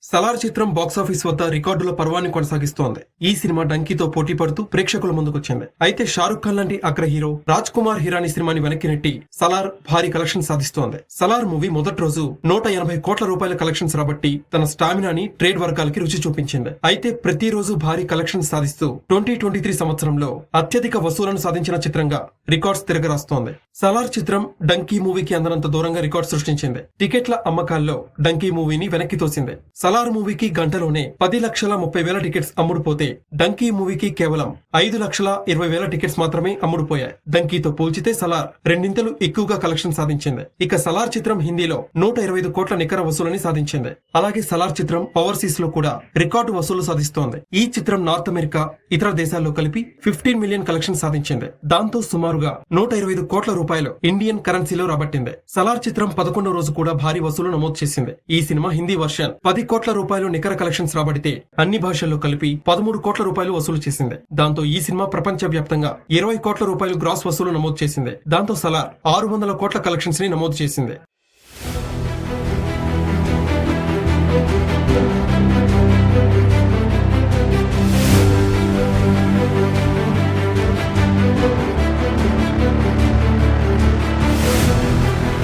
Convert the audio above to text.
సలార్ చిత్రం బాక్సాఫీస్ వద్ద రికార్డుల పర్వాన్ని కొనసాగిస్తోంది. ఈ సినిమా డంకీతో పోటీ పడుతూ ప్రేక్షకుల ముందుకొచ్చింది. అయితే షారుఖ్ ఖాన్ లాంటి అగ్ర హీరో రాజ్ కుమార్ హిరానీ సినిమాని వెనక్కి నెట్టి సలార్ భారీ కలెక్షన్ సాధిస్తోంది. సలార్ మూవీ మొదటి రోజు 180 కోట్ల రూపాయల కలెక్షన్స్ రాబట్టి తన స్టామినాని ట్రేడ్ వర్గాలకి రుచి చూపించింది. అయితే ప్రతిరోజు భారీ కలెక్షన్ సాధిస్తూ 2023 సంవత్సరంలో అత్యధిక వసూలను సాధించిన చిత్రంగా రికార్డ్స్ తిరగరాస్తోంది. సలార్ చిత్రం డంకీ మూవీకి అందనంత దూరంగా రికార్డ్ సృష్టించింది. టికెట్ల అమ్మకాల్లో డంకీ మూవీని వెనక్కి తోసింది. సలార్ మూవీకి గంటలోనే 10,30,000 టికెట్స్ అమ్ముడుపోతే డంకీ మూవీకి కేవలం 5,20,000 టికెట్స్ మాత్రమే అమ్ముడుపోయాయి. డంకీతో పోల్చితే సలార్ రెండింతలు ఎక్కువగా కలెక్షన్ సాధించింది. ఇక సలార్ చిత్రం హిందీలో 125 కోట్ల నికర వసూలని సాధించింది. అలాగే సలార్ చిత్రం ఓవర్సీస్ లో కూడా రికార్డు వసూలు సాధిస్తోంది. ఈ చిత్రం నార్త్ అమెరికా, ఇతర దేశాల్లో కలిపి 15 మిలియన్ కలెక్షన్ సాధించింది. దాంతో సుమారుగా 125 కోట్ల రూపాయలు ఇండియన్ కరెన్సీలో రాబట్టింది. సలార్ చిత్రం 11వ రోజు కూడా భారీ వసూలు నమోదు చేసింది. ఈ సినిమా హిందీ వర్షన్ 10 కోట్ల రూపాయలు నికర కలెక్షన్స్ రాబడితే అన్ని భాషల్లో కలిపి 13 కోట్ల రూపాయలు వసూలు చేసింది. దాంతో ఈ సినిమా ప్రపంచ వ్యాప్తంగా 20 కోట్ల రూపాయలు గ్రాస్ వసూలు నమోదు చేసింది. దాంతో సలార్ 600 కోట్ల కలెక్షన్స్ ని నమోదు చేసింది.